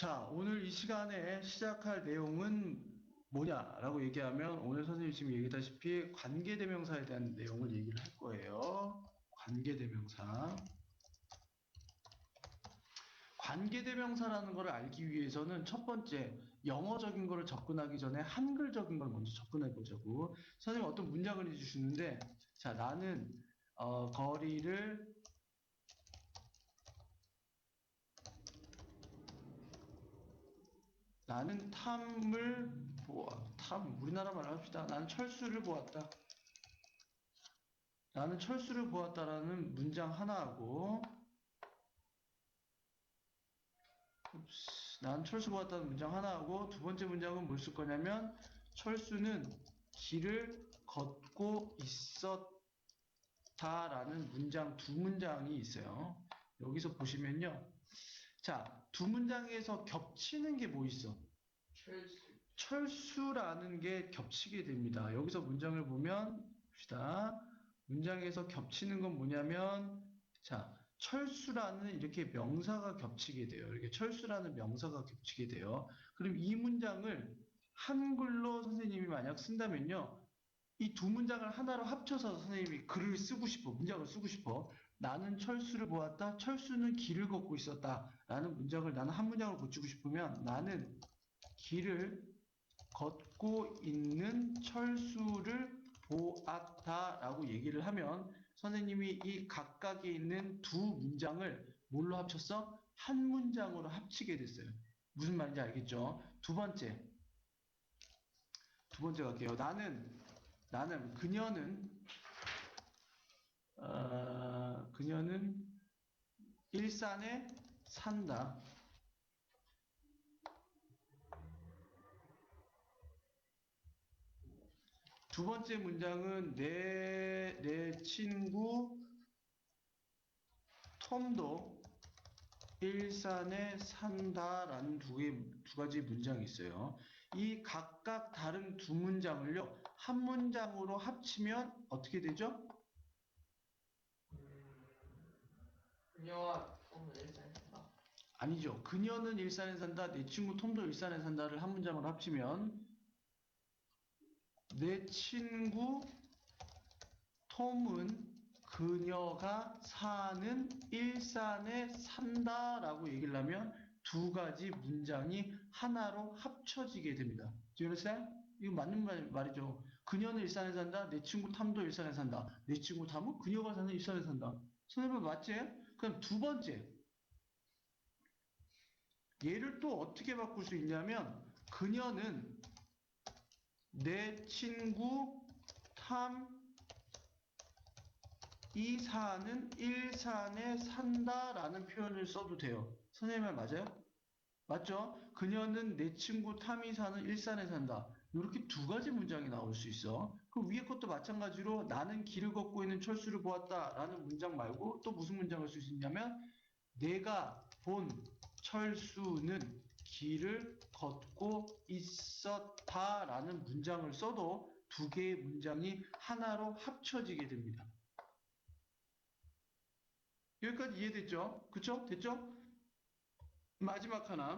자, 오늘 이 시간에 시작할 내용은 뭐냐라고 얘기하면 오늘 선생님이 지금 얘기했다시피 관계대명사에 대한 내용을 얘기를 할 거예요. 관계대명사. 관계대명사라는 걸 알기 위해서는 첫 번째, 영어적인 거를 접근하기 전에 한글적인 걸 먼저 접근해 보자고. 선생님이 어떤 문장을 해주시는데, 자, 나는 거리를 나는 우리나라 말로 합시다. 나는 철수를 보았다. 나는 철수를 보았다라는 문장 하나하고, 나는 철수 보았다는 문장 하나하고, 두 번째 문장은 뭘 쓸 거냐면, 철수는 길을 걷고 있었다라는 문장, 두 문장이 있어요. 여기서 보시면요. 자, 두 문장에서 겹치는 게 뭐 있어? 철수라는 게 겹치게 됩니다. 여기서 문장을 보면 봅시다. 문장에서 겹치는 건 뭐냐면 자, 철수라는 이렇게 명사가 겹치게 돼요. 이렇게 철수라는 명사가 겹치게 돼요. 그럼 이 문장을 한글로 선생님이 만약 쓴다면요. 이 두 문장을 하나로 합쳐서 선생님이 글을 쓰고 싶어. 문장을 쓰고 싶어. 나는 철수를 보았다. 철수는 길을 걷고 있었다. 라는 문장을 나는 한 문장으로 고치고 싶으면 나는 길을 걷고 있는 철수를 보았다라고 얘기를 하면 선생님이 이 각각에 있는 두 문장을 뭘로 합쳤어? 한 문장으로 합치게 됐어요. 무슨 말인지 알겠죠? 두 번째 갈게요. 그녀는 일산에 산다. 두 번째 문장은 내 친구 톰도 일산에 산다라는 두 가지 문장이 있어요. 이 각각 다른 두 문장을요, 한 문장으로 합치면 어떻게 되죠? 그녀와 톰은 일산에 산다. 아니죠. 그녀는 일산에 산다, 내 친구 톰도 일산에 산다를 한 문장으로 합치면 내 친구 톰은 그녀가 사는 일산에 산다라고 얘기를 하면 두 가지 문장이 하나로 합쳐지게 됩니다. Do you understand? 이거 맞는 말이죠. 그녀는 일산에 산다. 내 친구 탐도 일산에 산다. 내 친구 탐은 그녀가 사는 일산에 산다. 선생님 맞지? 그럼 두 번째. 얘를 또 어떻게 바꿀 수 있냐면 그녀는 내 친구 탐이 사는 일산에 산다라는 표현을 써도 돼요. 선생님 말 맞아요? 맞죠? 그녀는 내 친구 탐이 사는 일산에 산다. 이렇게 두 가지 문장이 나올 수 있어. 그 위에 것도 마찬가지로 나는 길을 걷고 있는 철수를 보았다라는 문장 말고 또 무슨 문장을 쓸 수 있냐면 내가 본 철수는 길을 걷고 있었다라는 문장을 써도 두 개의 문장이 하나로 합쳐지게 됩니다. 여기까지 이해됐죠? 그쵸? 됐죠? 마지막 하나.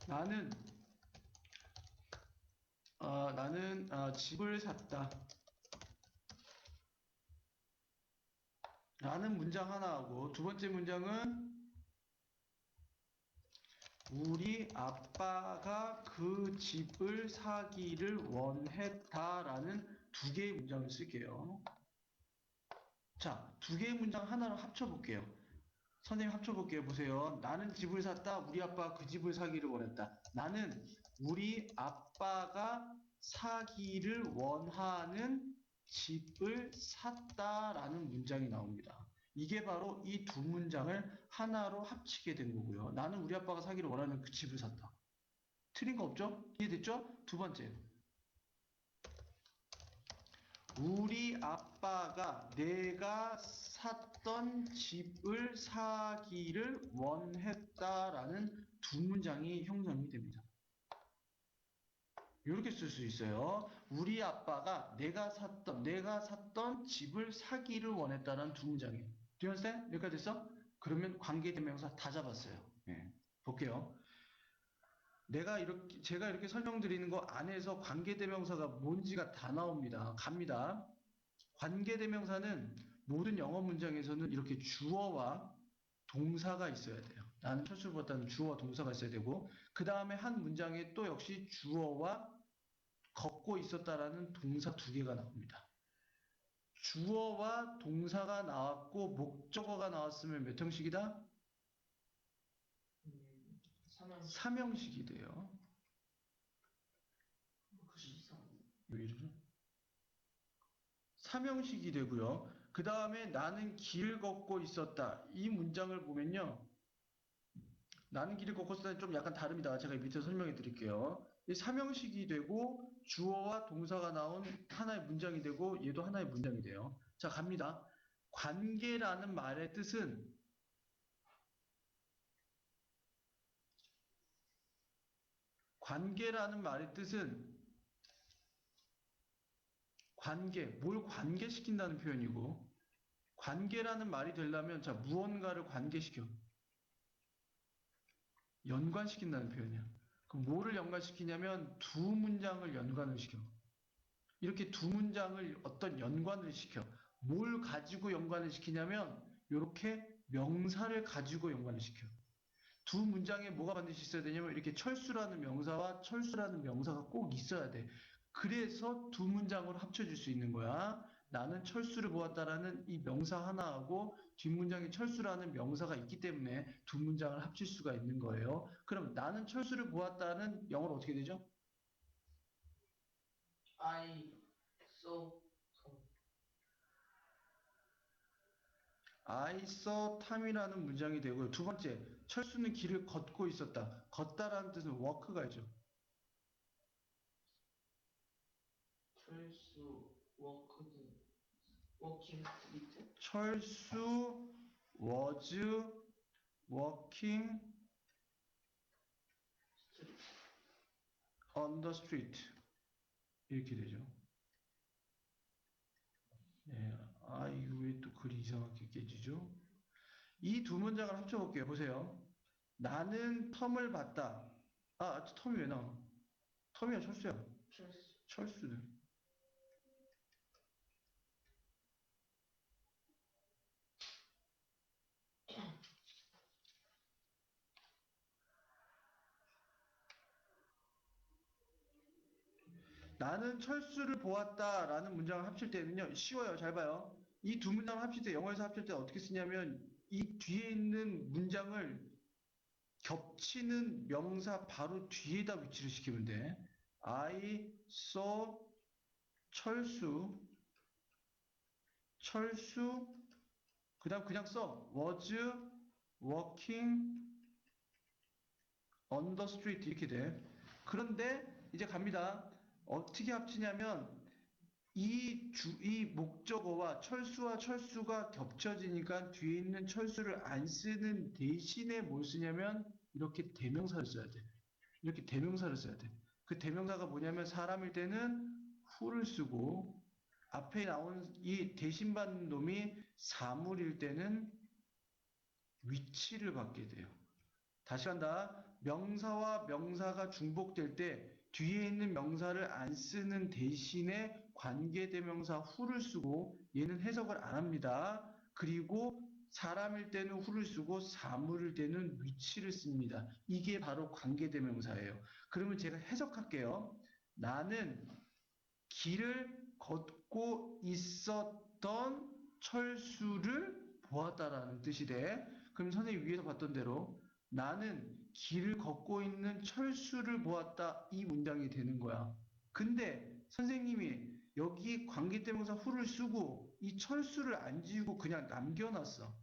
나는 집을 샀다. 라는 문장 하나 하고 두 번째 문장은 우리 아빠가 그 집을 사기를 원했다라는 두 개의 문장을 쓸게요. 자, 두 개의 문장 하나로 합쳐볼게요. 선생님 합쳐볼게요. 보세요. 나는 집을 샀다. 우리 아빠가 그 집을 사기를 원했다. 나는 우리 아빠가 사기를 원하는 집을 샀다라는 문장이 나옵니다. 이게 바로 이 두 문장을 하나로 합치게 된 거고요. 나는 우리 아빠가 사기를 원하는 그 집을 샀다. 틀린 거 없죠? 이해됐죠? 두 번째. 우리 아빠가 내가 샀던 집을 사기를 원했다라는 두 문장이 형성이 됩니다. 이렇게 쓸 수 있어요. 우리 아빠가 내가 샀던 집을 사기를 원했다라는 두 문장이에요. Do you understand? 여기까지 됐어? 그러면 관계대명사 다 잡았어요. 네. 볼게요. 제가 이렇게 설명드리는 거 안에서 관계대명사가 뭔지가 다 나옵니다. 갑니다. 관계대명사는 모든 영어 문장에서는 이렇게 주어와 동사가 있어야 돼요. 나는 철수를 보았다는 주어와 동사가 있어야 되고, 그 다음에 한 문장에 또 역시 주어와 걷고 있었다라는 동사 두 개가 나옵니다. 주어와 동사가 나왔고 목적어가 나왔으면 몇 형식이다? 삼형식이 돼요. 왜 이러죠? 삼형식이 되고요. 그 다음에 나는 길 걷고 있었다. 이 문장을 보면요. 나는 길을 걷고 있었다는 좀 약간 다릅니다. 제가 밑에 설명해 드릴게요. 이 삼형식이 되고 주어와 동사가 나온 하나의 문장이 되고 얘도 하나의 문장이 돼요. 자, 갑니다. 관계라는 말의 뜻은 관계라는 말의 뜻은 뭘 관계시킨다는 표현이고 관계라는 말이 되려면 자, 무언가를 관계시켜. 연관시킨다는 표현이야. 그럼 뭐를 연관시키냐면 두 문장을 연관을 시켜. 이렇게 두 문장을 어떤 연관을 시켜. 뭘 가지고 연관을 시키냐면 이렇게 명사를 가지고 연관을 시켜. 두 문장에 뭐가 반드시 있어야 되냐면 이렇게 철수라는 명사와 철수라는 명사가 꼭 있어야 돼. 그래서 두 문장으로 합쳐질 수 있는 거야. 나는 철수를 보았다라는 이 명사 하나하고 뒷문장에 철수라는 명사가 있기 때문에 두 문장을 합칠 수가 있는 거예요. 그럼 나는 철수를 보았다는 영어로 어떻게 되죠? I saw I saw Tom이라는 문장이 되고요. 두 번째, 철수는 길을 걷고 있었다. 걷다라는 뜻은 walk가 있죠. 철수 워크드 워킹 스트리트 철수 was walking 스트리트 on the street. 이렇게 되죠. 예, 왜 또 글이 이상하게 깨지죠? 이 두 문장을 합쳐볼게요. 보세요. 나는 텀을 봤다. 텀이 왜 나와? 텀이야, 철수야. 철수 철수는. 나는 철수를 보았다라는 문장을 합칠 때는요, 쉬워요. 잘 봐요. 이 두 문장을 합칠 때, 영어에서 합칠 때 어떻게 쓰냐면, 이 뒤에 있는 문장을 겹치는 명사 바로 뒤에다 위치를 시키면 돼. I saw 철수, 그 다음 그냥 써. was walking on the street 이렇게 돼. 그런데 이제 갑니다. 어떻게 합치냐면 이 목적어와 철수와 철수가 겹쳐지니까 뒤에 있는 철수를 안 쓰는 대신에 뭘 쓰냐면 이렇게 대명사를 써야 돼. 이렇게 대명사를 써야 돼. 그 대명사가 뭐냐면 사람일 때는 who를 쓰고 앞에 나온 이 대신 받는 놈이 사물일 때는 위치를 받게 돼요. 다시 한다. 명사와 명사가 중복될 때 뒤에 있는 명사를 안 쓰는 대신에 관계대명사 who를 쓰고 얘는 해석을 안 합니다. 그리고 사람일 때는 who를 쓰고 사물일 때는 위치를 씁니다. 이게 바로 관계대명사예요. 그러면 제가 해석할게요. 나는 길을 걷고 있었던 철수를 보았다라는 뜻이 돼. 그럼 선생님이 위에서 봤던 대로 나는 길을 걷고 있는 철수를 보았다. 이 문장이 되는 거야. 근데 선생님이 여기 관계대명사 who를 쓰고 이 철수를 안 지우고 그냥 남겨놨어.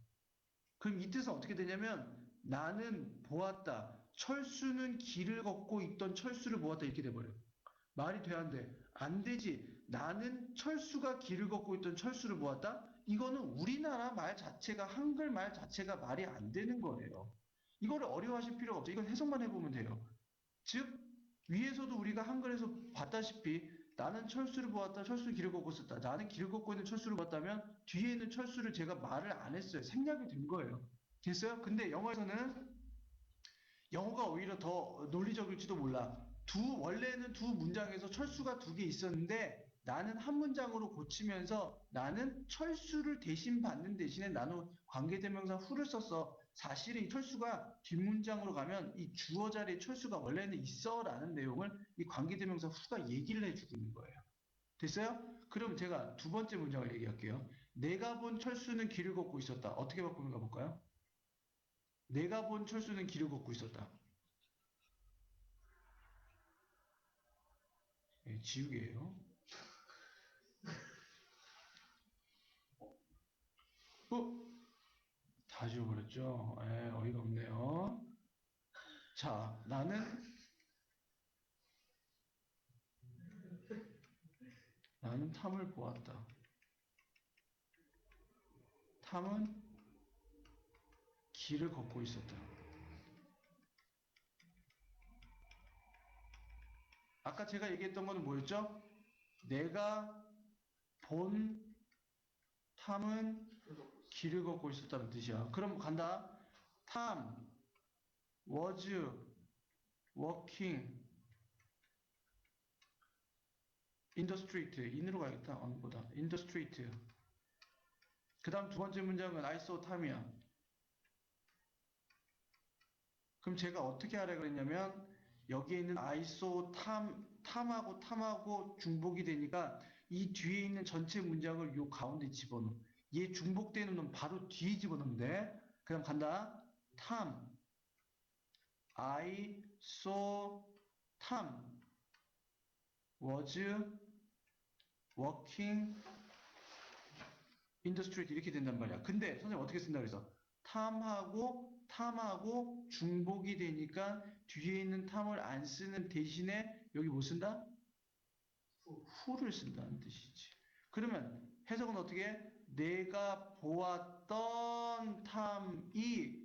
그럼 이 뜻은 어떻게 되냐면 나는 보았다. 철수는 길을 걷고 있던 철수를 보았다. 이렇게 돼버려. 말이 돼, 안 돼? 안 되지. 나는 철수가 길을 걷고 있던 철수를 보았다? 이거는 우리나라 말 자체가, 한글 말 자체가 말이 안 되는 거예요. 이거를 어려워하실 필요가 없어요. 이건 해석만 해보면 돼요. 즉, 위에서도 우리가 한글에서 봤다시피 나는 철수를 보았다, 철수 길을 걷고 있었다. 나는 길을 걷고 있는 철수를 봤다면 뒤에 있는 철수를 제가 말을 안 했어요. 생략이 된 거예요. 됐어요? 근데 영어에서는 영어가 오히려 더 논리적일지도 몰라. 원래는 두 문장에서 철수가 두 개 있었는데 나는 한 문장으로 고치면서 나는 철수를 대신 받는 대신에 나는 관계대명사 who를 썼어. 사실은 이 철수가 뒷문장으로 가면 이 주어 자리에 철수가 원래는 있어라는 내용을 이 관계대명사 who가 얘기를 해주고 있는 거예요. 됐어요? 그럼 제가 두 번째 문장을 얘기할게요. 내가 본 철수는 길을 걷고 있었다. 어떻게 바꾸면 가볼까요? 내가 본 철수는 길을 걷고 있었다. 예, 지우개예요. 어? 다 지워버렸죠? 예, 어이가 없네요. 자, 나는 탐을 보았다. 탐은 길을 걷고 있었다. 아까 제가 얘기했던 거는 뭐였죠? 내가 본 탐은 길을 걷고 있었다는 뜻이야. 그럼 간다. 탐 was walking in the street. in으로 가야겠다. on보다. in the street. 그 다음 두 번째 문장은 I saw 탐이야. 그럼 제가 어떻게 하라 그랬냐면 여기에 있는 I saw 탐하고 중복이 되니까 이 뒤에 있는 전체 문장을 요 가운데 집어넣어. 얘 중복되는 놈 바로 뒤에 집어넣으면 돼. 그럼 간다. 탐 I saw 탐 was walking in the street 이렇게 된단 말이야. 근데 선생님 어떻게 쓴다 그래서 탐하고 중복이 되니까 뒤에 있는 탐을 안 쓰는 대신에 여기 뭐 쓴다? who를 쓴다는 뜻이지. 그러면 해석은 어떻게 해? 내가 보았던 탐이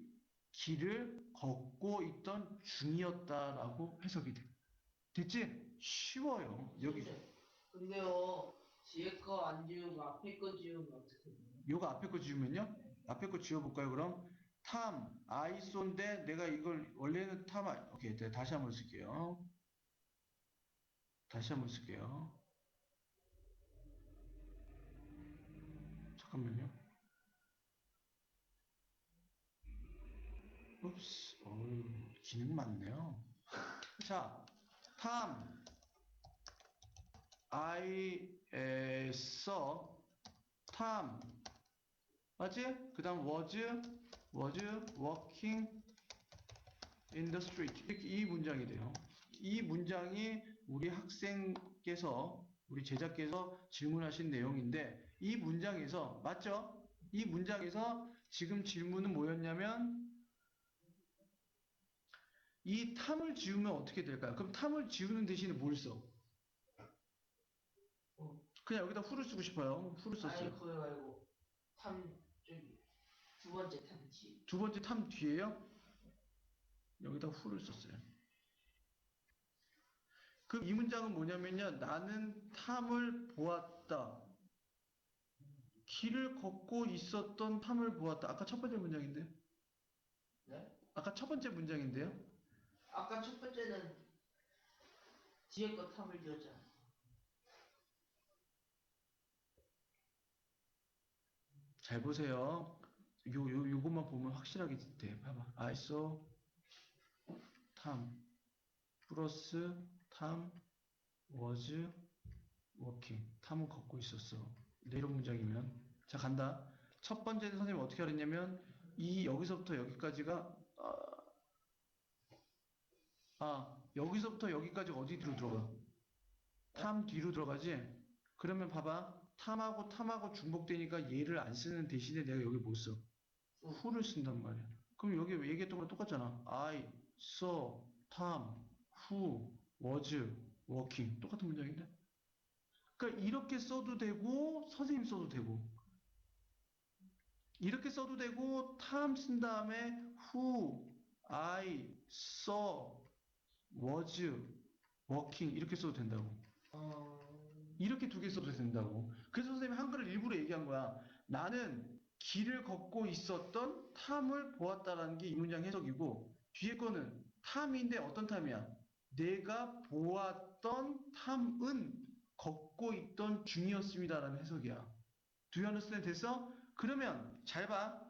길을 걷고 있던 중이었다라고 해석이 돼. 됐지? 쉬워요. 여기 근데요, 뒤에 거 안 지우고 앞에 거 지우면 어떻게 돼요? 요거 앞에 거 지우면요? 앞에 거 지워볼까요, 그럼? 탐, 아이소인데 내가 이걸 원래는 오케이, 네, 다시 한번 쓸게요. 다시 한번 쓸게요. 잠깐만요. 읍스, 기능 많네요. 자, 탐, saw, 탐, 맞지? 그 다음 was walking in the street. 이렇게 이 문장이 돼요. 이 문장이 우리 학생께서, 우리 제자께서 질문하신 내용인데, 이 문장에서, 맞죠? 이 문장에서 지금 질문은 뭐였냐면, 이 탐을 지우면 어떻게 될까요? 그럼 탐을 지우는 대신에 뭘 써? 그냥 여기다 who를 쓰고 싶어요. who를 썼어요. 아니, 그거 말고, 저기, 두 번째 탐 뒤. 두 번째 탐 뒤에요? 여기다 who를 썼어요. 그럼 이 문장은 뭐냐면요. 나는 탐을 보았다. 길을 걷고 있었던 탐을 보았다. 아까 첫 번째 문장인데요. 네? 아까 첫 번째 문장인데요. 아까 첫 번째는 뒤에 거 탐을 지웠잖아. 잘 보세요. 요것만 보면 확실하게 돼. 봐봐. I saw 탐 플러스 탐 was walking. 탐은 걷고 있었어. 이런 문장이면. 자, 간다. 첫 번째는 선생님 어떻게 하랬냐면 이 여기서부터 여기까지가 여기서부터 여기까지 어디 뒤로 들어가? 탐 뒤로 들어가지? 그러면 봐봐. 탐하고 중복되니까 얘를 안 쓰는 대신에 내가 여기 뭐 써? who를 쓴단 말이야. 그럼 여기 얘기했던 거랑 똑같잖아. I saw Tom who was walking. 똑같은 문장인데? 그러니까 이렇게 써도 되고 선생님 써도 되고 이렇게 써도 되고 Tom 쓴 다음에 who I saw was walking 이렇게 써도 된다고. 이렇게 두 개 써도 된다고. 그래서 선생님이 한글을 일부러 얘기한 거야. 나는 길을 걷고 있었던 탐을 보았다라는 게 이 문장 해석이고 뒤에 거는 탐인데 어떤 탐이야? 내가 보았던 탐은 걷고 있던 중이었습니다라는 해석이야. Do you understand? 됐어? 그러면 잘 봐.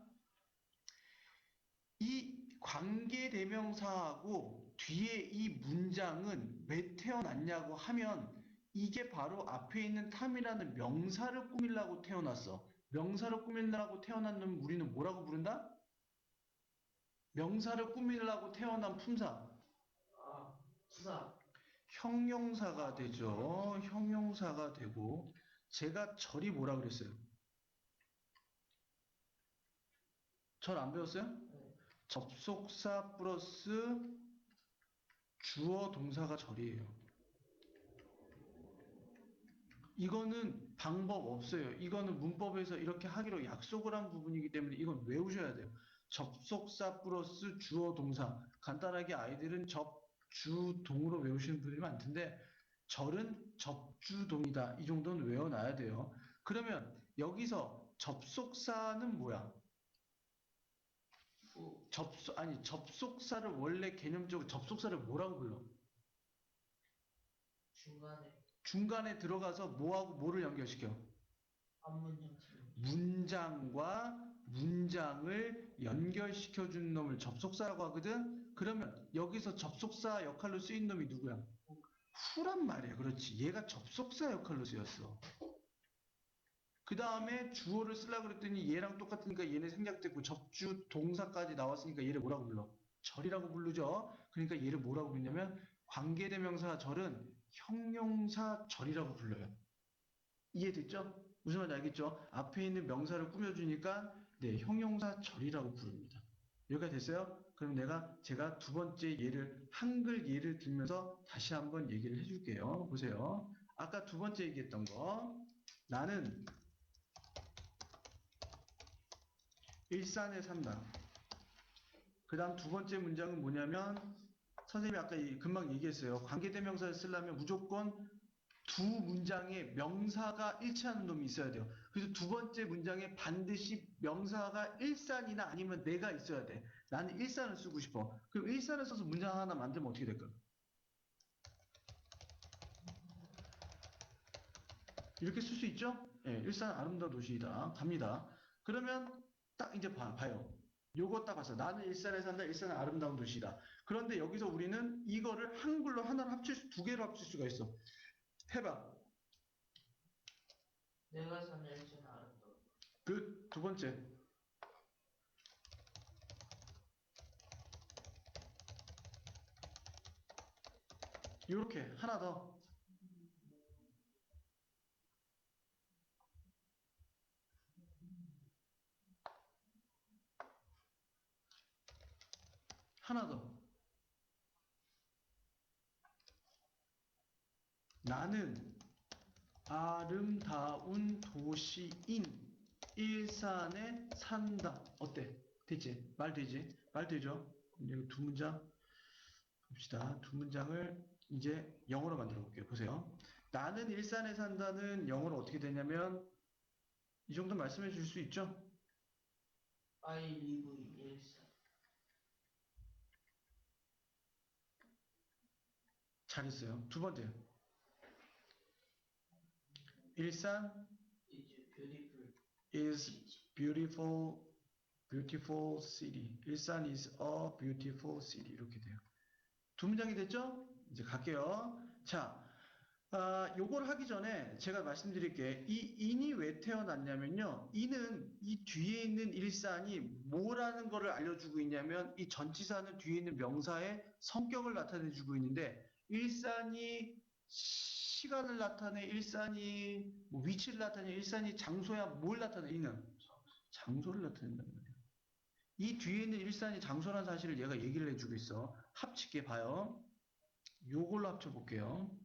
이 관계대명사하고 뒤에 이 문장은 왜 태어났냐고 하면 이게 바로 앞에 있는 탐이라는 명사를 꾸밀라고 태어났어. 명사를 꾸밀라고 태어난 우리는 뭐라고 부른다? 명사를 꾸밀라고 태어난 품사. 아, 수사. 형용사가 되죠. 형용사가 되고 제가 절이 뭐라 그랬어요? 절 안 배웠어요? 네. 접속사 플러스 주어 동사가 절이에요. 이거는 방법 없어요. 이거는 문법에서 이렇게 하기로 약속을 한 부분이기 때문에 이건 외우셔야 돼요. 접속사 플러스 주어 동사. 간단하게 아이들은 접주동으로 외우시는 분들이 많던데 절은 접주동이다. 이 정도는 외워놔야 돼요. 그러면 여기서 접속사는 뭐야? 후. 접속사를 원래 개념적으로 접속사를 뭐라고 불러? 중간에. 중간에 들어가서 뭐하고 뭐를 연결시켜? 앞문장처럼. 문장과 문장을 연결시켜주는 놈을 접속사라고 하거든? 그러면 여기서 접속사 역할로 쓰인 놈이 누구야? 후란 말이야. 그렇지. 얘가 접속사 역할로 쓰였어. 그 다음에 주어를 쓰려고 그랬더니 얘랑 똑같으니까 얘네 생략됐고 접주 동사까지 나왔으니까 얘를 뭐라고 불러? 절이라고 부르죠. 그러니까 얘를 뭐라고 부르냐면 관계대명사 절은 형용사 절이라고 불러요. 이해됐죠? 무슨 말인지 알겠죠? 앞에 있는 명사를 꾸며주니까 네, 형용사 절이라고 부릅니다. 여기가 됐어요? 그럼 제가 두 번째 예를 한글 예를 들면서 다시 한번 얘기를 해줄게요. 보세요. 아까 두 번째 얘기했던 거 나는 일산에 산다. 그 다음 두 번째 문장은 뭐냐면 선생님이 아까 금방 얘기했어요. 관계대명사를 쓰려면 무조건 두 문장에 명사가 일치하는 놈이 있어야 돼요. 그래서 두 번째 문장에 반드시 명사가 일산이나 아니면 내가 있어야 돼. 나는 일산을 쓰고 싶어. 그럼 일산을 써서 문장 하나 만들면 어떻게 될까? 이렇게 쓸 수 있죠? 예, 일산 아름다운 도시이다. 갑니다. 그러면 딱 이제 봐요. 요거 딱 봐서 나는 일산에 산다. 일산은 아름다운 도시다. 그런데 여기서 우리는 이거를 한글로 하나로 두 개로 합칠 수가 있어. 해봐. 내가 사는 일자는 아름다워. 두 번째. 요렇게 하나 더. 하나 더. 나는 아름다운 도시인 일산에 산다. 어때? 되지? 말 되지? 말 되죠? 그럼 두 문장 봅시다. 두 문장을 이제 영어로 만들어 볼게요. 보세요. 나는 일산에 산다는 영어로 어떻게 되냐면 이 정도 말씀해 주실 수 있죠? I live in 일산. 잘했어요. 두 번째. 일산 is beautiful. is beautiful city. 일산 is a beautiful city. 이렇게 돼요. 두 문장이 됐죠? 이제 갈게요. 자, 요걸 하기 전에 제가 말씀드릴게. 이 in이 왜 태어났냐면요. in은 이 뒤에 있는 일산이 뭐라는 거를 알려주고 있냐면 이 전치사는 뒤에 있는 명사의 성격을 나타내주고 있는데 일산이 시간을 나타내, 일산이 뭐 위치를 나타내, 일산이 장소야 뭘 나타내? in은 장소를 나타낸단 말이에요. 이 뒤에 있는 일산이 장소라는 사실을 얘가 얘기를 해주고 있어. 합칠게 봐요. 요걸로 합쳐볼게요.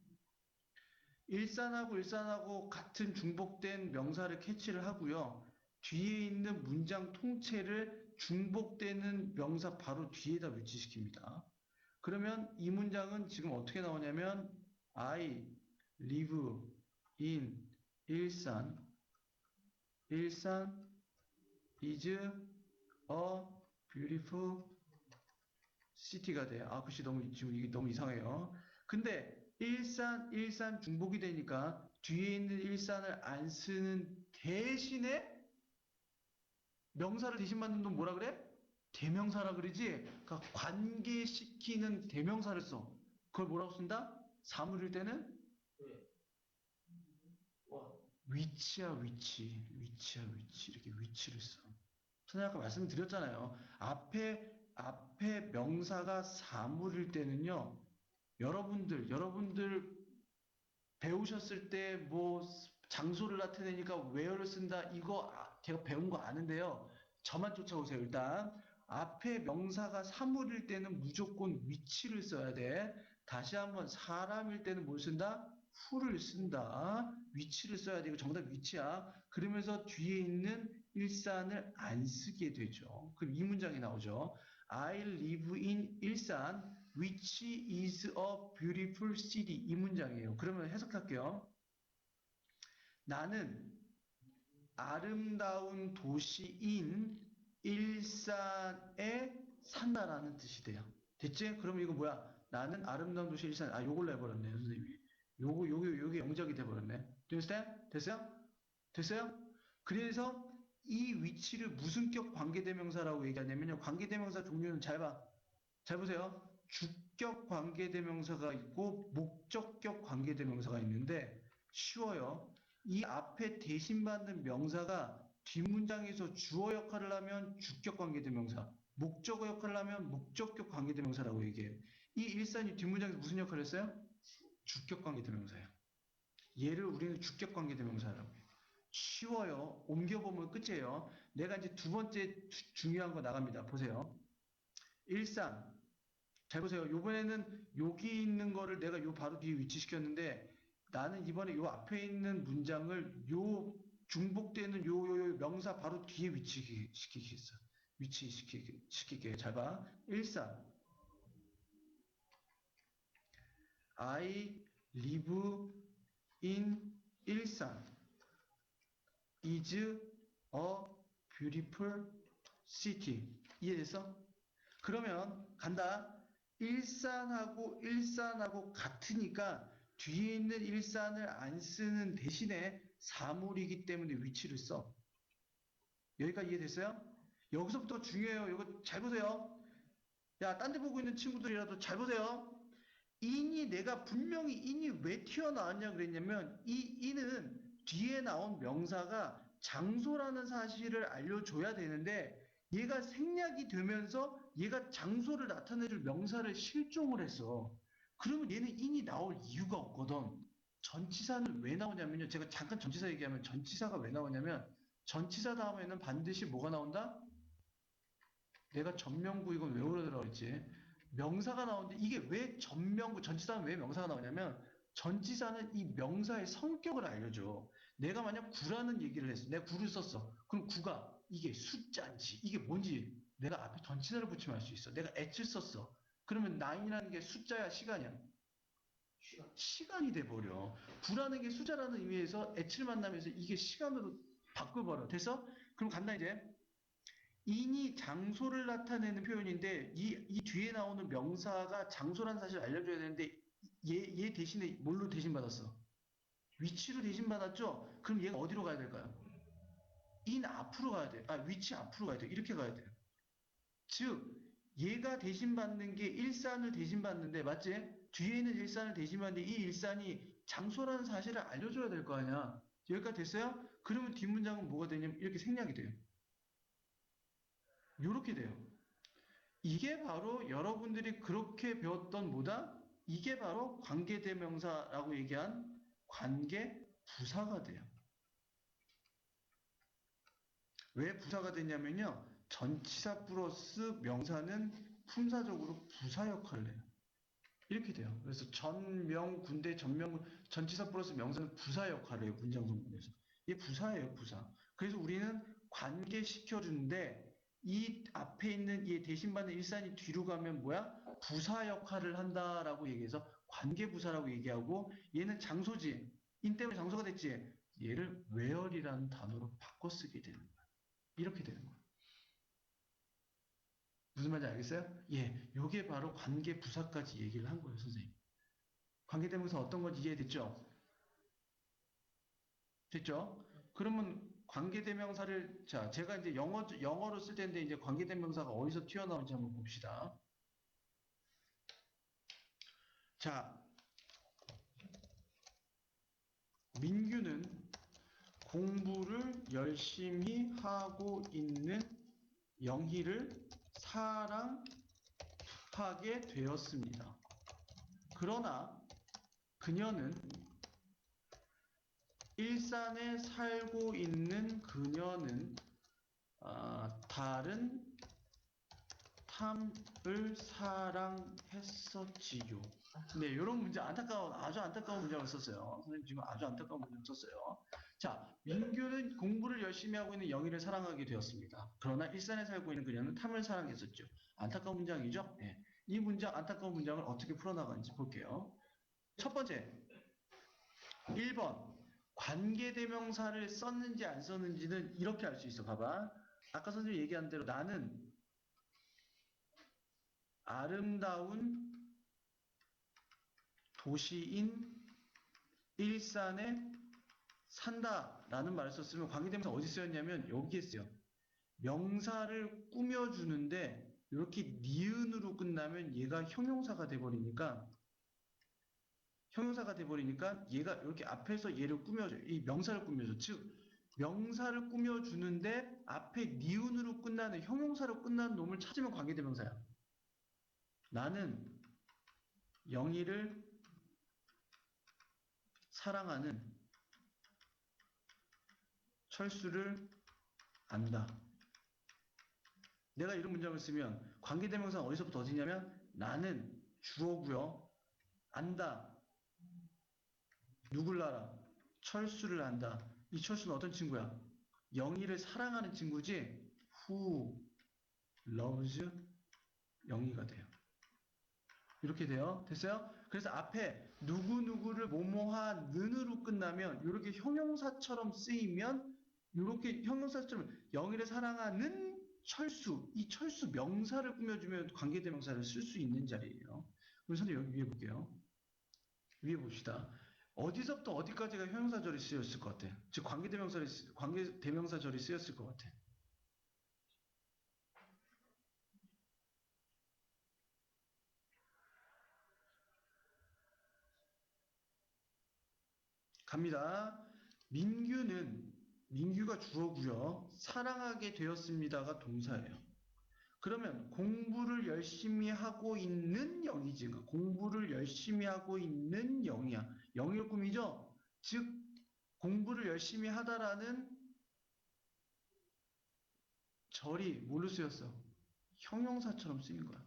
일산하고 같은 중복된 명사를 캐치를 하고요. 뒤에 있는 문장 통째를 중복되는 명사 바로 뒤에다 위치시킵니다. 그러면 이 문장은 지금 어떻게 나오냐면 I live in 일산. 일산 is a beautiful city가 돼. 아, 글씨 너무, 지금 이게 너무 이상해요. 근데 일산 중복이 되니까 뒤에 있는 일산을 안 쓰는 대신에 명사를 대신 받는 건 뭐라 그래? 대명사라 그러지? 그러니까 관계시키는 대명사를 써. 그걸 뭐라고 쓴다? 사물일 때는 왜? 와. 위치야, 위치. 위치야, 위치. 이렇게 위치를 써. 선생님 아까 말씀드렸잖아요. 앞에 명사가 사물일 때는요. 여러분들 배우셨을 때 뭐 장소를 나타내니까 where를 쓴다. 이거 제가 배운 거 아는데요. 저만 쫓아오세요. 일단 앞에 명사가 사물일 때는 무조건 위치를 써야 돼. 다시 한번 사람일 때는 뭘 쓴다? who를 쓴다. 위치를 써야 돼. 이거 정답 위치야. 그러면서 뒤에 있는 일산을 안 쓰게 되죠. 그럼 이 문장이 나오죠. I live in 일산, which is a beautiful city. 이 문장이에요. 그러면 해석할게요. 나는 아름다운 도시인 일산에 산다라는 뜻이 돼요. 됐지? 그러면 이거 뭐야? 나는 아름다운 도시 일산. 아, 요걸로 해버렸네, 선생님이. 요게 영작이 돼버렸네. Do you understand? 됐어요? 됐어요? 그래서 이 위치를 무슨격 관계대명사라고 얘기하냐면요. 관계대명사 종류는 잘 봐. 잘 보세요. 주격 관계대명사가 있고 목적격 관계대명사가 있는데 쉬워요. 이 앞에 대신받는 명사가 뒷문장에서 주어 역할을 하면 주격 관계대명사, 목적어 역할을 하면 목적격 관계대명사라고 얘기해요. 이 일산이 뒷문장에서 무슨 역할을 했어요? 주격 관계대명사예요. 얘를 우리는 주격 관계대명사라고 해요. 쉬워요. 옮겨보면 끝이에요. 내가 이제 두 번째 중요한 거 나갑니다. 보세요. 일산. 잘 보세요. 이번에는 여기 있는 거를 내가 요 바로 뒤에 위치시켰는데 나는 이번에 요 앞에 있는 문장을 요 중복되는 요 명사 바로 뒤에 위치시키겠어. 위치시키게. 잘 봐. 일산. I live in 일산. is a beautiful city. 이해됐어? 그러면 간다. 일산하고 같으니까 뒤에 있는 일산을 안 쓰는 대신에 사물이기 때문에 위치를 써. 여기까지 이해됐어요? 여기서부터 중요해요. 이거 잘 보세요. 야, 딴 데 보고 있는 친구들이라도 잘 보세요. 내가 분명히 인이 왜 튀어나왔냐 그랬냐면 이 인은 뒤에 나온 명사가 장소라는 사실을 알려줘야 되는데 얘가 생략이 되면서 얘가 장소를 나타내줄 명사를 실종을 했어. 그러면 얘는 인이 나올 이유가 없거든. 전치사는 왜 나오냐면요. 제가 잠깐 전치사 얘기하면 전치사가 왜 나오냐면 전치사 다음에는 반드시 뭐가 나온다? 내가 전명구 이건 왜 그러더라고 했지? 명사가 나오는데 이게 왜 전명구, 전치사는 왜 명사가 나오냐면 전치사는 이 명사의 성격을 알려줘. 내가 만약 구라는 얘기를 했어. 내가 구를 썼어. 그럼 구가 이게 숫자인지 이게 뭔지 내가 앞에 전치사를 붙이면 알 수 있어. 내가 엣을 썼어. 그러면 9이라는 게 숫자야 시간이야? 시간. 시간이 돼버려. 구라는 게 숫자라는 의미에서 엣을 만나면서 이게 시간으로 바꿔버려. 됐어? 그럼 간다 이제. 인이 장소를 나타내는 표현인데 이 뒤에 나오는 명사가 장소라는 사실을 알려줘야 되는데 얘 대신에 뭘로 대신 받았어? 위치로 대신 받았죠? 그럼 얘가 어디로 가야 될까요? 인 앞으로 가야 돼. 아, 위치 앞으로 가야 돼. 이렇게 가야 돼. 즉, 얘가 대신 받는 게 일산을 대신 받는데, 맞지? 뒤에 있는 일산을 대신 받는데 이 일산이 장소라는 사실을 알려줘야 될 거 아니야. 여기까지 됐어요? 그러면 뒷문장은 뭐가 되냐면 이렇게 생략이 돼요. 이렇게 돼요. 이게 바로 여러분들이 그렇게 배웠던 뭐다? 이게 바로 관계대명사라고 얘기한 관계부사가 돼요. 왜 부사가 되냐면요. 전치사 플러스 명사는 품사적으로 부사 역할을 해요. 이렇게 돼요. 그래서 전명군대 전명군 전치사 플러스 명사는 부사 역할을 해요. 문장 성분에서. 이게 부사예요. 부사. 그래서 우리는 관계시켜주는데 이 앞에 있는 이 대신 받는 일산이 뒤로 가면 뭐야? 부사 역할을 한다라고 얘기해서 관계부사라고 얘기하고 얘는 장소지. 인 때문에 장소가 됐지. 얘를 where이라는 단어로 바꿔 쓰게 되는 거야. 이렇게 되는 거야. 무슨 말인지 알겠어요? 예, 요게 바로 관계 부사까지 얘기를 한 거예요, 선생님. 관계대명사 어떤 건지 이해됐죠? 됐죠? 그러면 관계대명사를, 자, 제가 이제 영어로 쓸 텐데 이제 관계대명사가 어디서 튀어나오는지 한번 봅시다. 자, 민규는 공부를 열심히 하고 있는 영희를 사랑하게 되었습니다. 그러나 그녀는 일산에 살고 있는 그녀는 다른 탐을 사랑했었지요. 네, 이런 문제 아주 안타까운 문장을 썼어요. 선생님 지금 아주 안타까운 문장 썼어요. 자, 민규는 공부를 열심히 하고 있는 영희를 사랑하게 되었습니다. 그러나 일산에 살고 있는 그녀는 탐을 사랑했었죠. 안타까운 문장이죠? 네. 이 문장, 안타까운 문장을 어떻게 풀어나가는지 볼게요. 첫 번째, 1번. 관계대명사를 썼는지 안 썼는지는 이렇게 알 수 있어. 봐봐. 아까 선생님이 얘기한 대로 나는 아름다운 도시인 일산에 산다라는 말을 썼으면 관계대명사 어디 쓰였냐면 여기에 쓰여. 명사를 꾸며주는데 이렇게 니은으로 끝나면 얘가 형용사가 돼버리니까 얘가 이렇게 앞에서 얘를 꾸며줘. 이 명사를 꾸며줘. 즉 명사를 꾸며주는데 앞에 니은으로 끝나는 형용사로 끝나는 놈을 찾으면 관계대명사야. 나는 영희를 사랑하는 철수를 안다. 내가 이런 문장을 쓰면 관계대명사가 어디서부터 어디냐면 나는 주어고요. 안다. 누굴 알아? 철수를 안다. 이 철수는 어떤 친구야? 영희를 사랑하는 친구지? Who loves 영희가 돼요. 이렇게 돼요. 됐어요? 그래서 앞에 누구누구를 뭐뭐하는으로 끝나면 이렇게 형용사처럼 쓰이면 이렇게 형용사처럼 영희를 사랑하는 철수, 이 철수 명사를 꾸며주면 관계대명사를 쓸 수 있는 자리예요. 그럼 선생님 여기 위에 볼게요. 위에 봅시다. 어디서부터 어디까지가 형용사절이 쓰였을 것 같아? 즉 관계대명사절이 쓰였을 것 같아. 갑니다. 민규가 주어고요. 사랑하게 되었습니다가 동사예요. 그러면 공부를 열심히 하고 있는 영이지. 그러니까 공부를 열심히 하고 있는 영이야. 영일 꿈이죠? 즉 공부를 열심히 하다라는 절이 뭘로 쓰였어? 형용사처럼 쓰인 거야.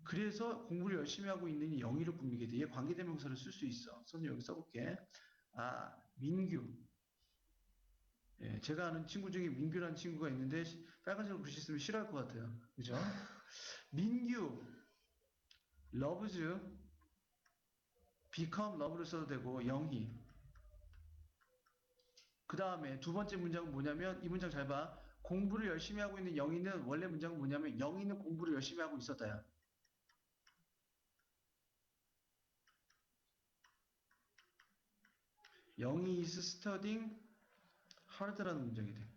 그래서 공부를 열심히 하고 있는 영희를 꾸미게 돼. 얘 관계대명사를 쓸 수 있어. 선생님 여기 써볼게. 민규. 예, 제가 아는 친구 중에 민규라는 친구가 있는데 빨간색으로 글씨 쓰면 싫어할 것 같아요. 그죠? 민규 loves become love를 써도 되고 영희. 그 다음에 두 번째 문장은 뭐냐면 이 문장 잘 봐. 공부를 열심히 하고 있는 영희는 원래 문장은 뭐냐면 영희는 공부를 열심히 하고 있었다야. 영희 is studying hard라는 문장이 돼.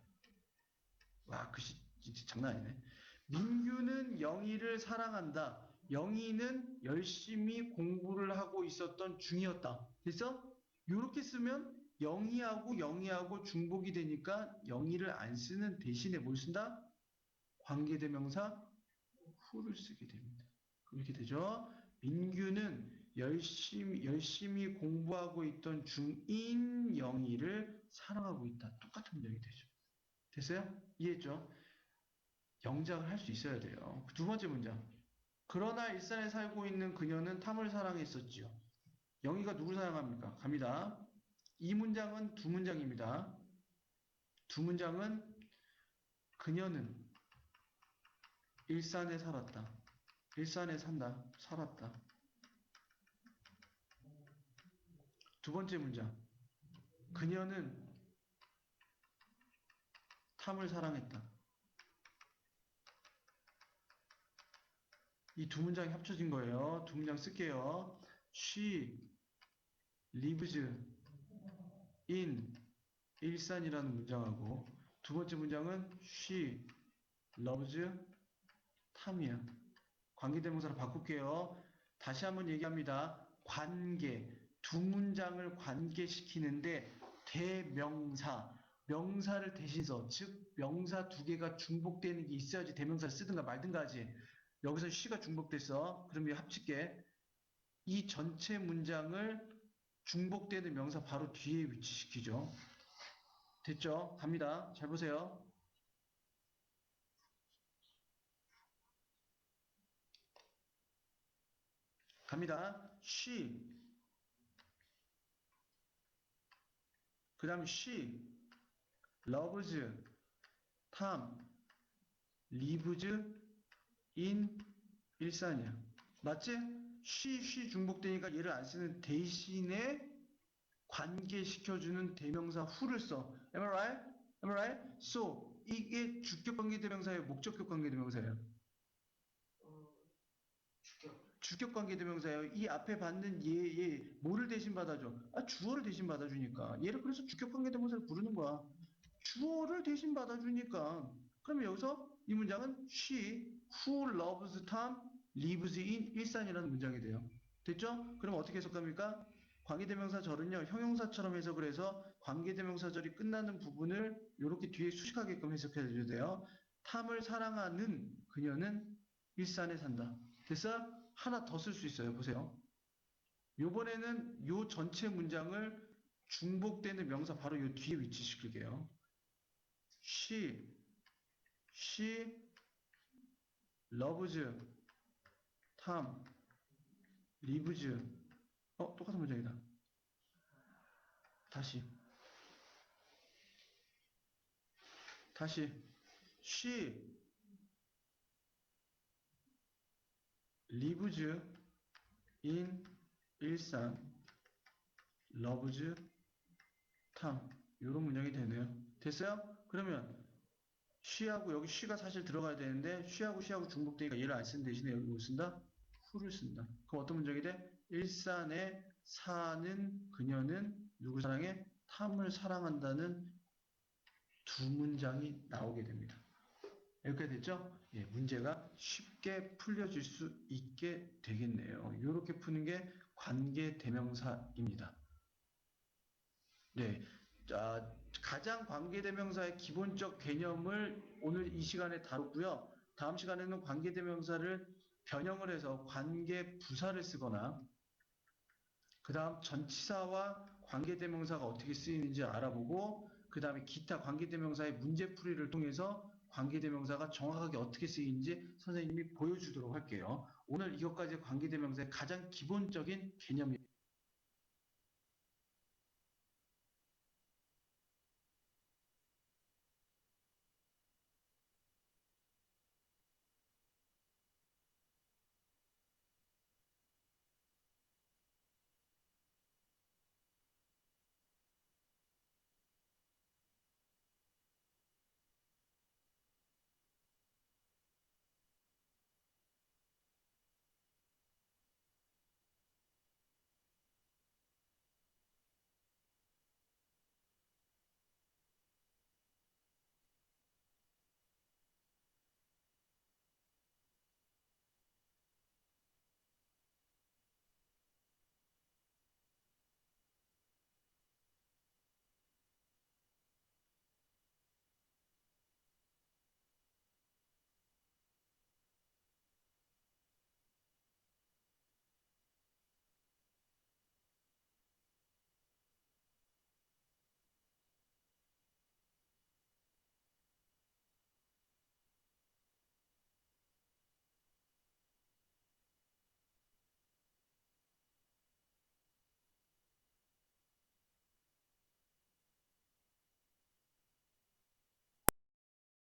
와, 글씨 진짜 장난 아니네. 민규는 영희를 사랑한다. 영희는 열심히 공부를 하고 있었던 중이었다. 됐어? 이렇게 쓰면 영희하고 중복이 되니까 영희를 안 쓰는 대신에 뭘 쓴다? 관계대명사 who를 쓰게 됩니다. 그렇게 되죠? 민규는 열심히 공부하고 있던 중인 영희를 사랑하고 있다. 똑같은 문장이 되죠. 됐어요? 이해했죠? 영작을 할 수 있어야 돼요. 두 번째 문장. 그러나 일산에 살고 있는 그녀는 탐을 사랑했었지요. 영희가 누구를 사랑합니까? 갑니다. 이 문장은 두 문장입니다. 두 문장은 그녀는 일산에 살았다. 일산에 산다. 살았다. 두 번째 문장. 그녀는 탐을 사랑했다. 이 두 문장이 합쳐진 거예요. 두 문장 쓸게요. She lives in 일산이라는 문장하고 두 번째 문장은 she loves 탐이야. 관계대명사로 바꿀게요. 다시 한번 얘기합니다. 관계, 두 문장을 관계시키는데 대명사, 명사를 대신서, 즉 명사 두 개가 중복되는 게 있어야지 대명사를 쓰든가 말든가 하지. 여기서 she가 중복됐어. 그럼 이 합칠게. 이 전체 문장을 중복되는 명사 바로 뒤에 위치시키죠. 됐죠? 갑니다. 잘 보세요. 갑니다. she. 그 다음 she loves Tom lives in 일산이야. 맞지? she 중복되니까 얘를 안 쓰는 대신에 관계시켜주는 대명사 who를 써. Am I right? Am I right? So 이게 주격 관계대명사예요? 목적격 관계대명사예요? 주격. 주격 관계대명사예요. 이 앞에 받는 얘 뭐를 대신 받아줘? 주어를 대신 받아주니까. 얘를 그래서 주격 관계대명사를 부르는 거야. 주어를 대신 받아주니까. 그러면 여기서 이 문장은 she who loves Tom lives in 일산이라는 문장이 돼요. 됐죠? 그럼 어떻게 해석합니까? 관계대명사절은요, 형용사처럼 해석을 해서 관계대명사절이 끝나는 부분을 이렇게 뒤에 수식하게끔 해석해 줘야 돼요. 탐을 사랑하는 그녀는 일산에 산다. 됐어요? 하나 더 쓸 수 있어요. 보세요. 요번에는 요 전체 문장을 중복되는 명사 바로 요 뒤에 위치시킬게요. she loves Tom lives 똑같은 문장이다. 다시 she lives in 일산 loves Tom 이런 문장이 되네요. 됐어요? 그러면 she하고 여기 she가 사실 들어가야 되는데 she하고 중복되니까 얘를 안 쓰는 대신에 여기 뭐 쓴다? who를 쓴다. 그럼 어떤 문장이 돼? 일산에 사는 그녀는 누구 사랑해? 탐을 사랑한다는 두 문장이 나오게 됩니다. 이렇게 됐죠? 예, 문제가 쉽게 풀려질 수 있게 되겠네요. 이렇게 푸는 게 관계대명사입니다. 네, 자, 가장 관계대명사의 기본적 개념을 오늘 이 시간에 다뤘고요. 다음 시간에는 관계대명사를 변형을 해서 관계부사를 쓰거나 그 다음 전치사와 관계대명사가 어떻게 쓰이는지 알아보고 그 다음에 기타 관계대명사의 문제풀이를 통해서 관계대명사가 정확하게 어떻게 쓰이는지 선생님이 보여주도록 할게요. 오늘 이것까지 관계대명사의 가장 기본적인 개념입니다.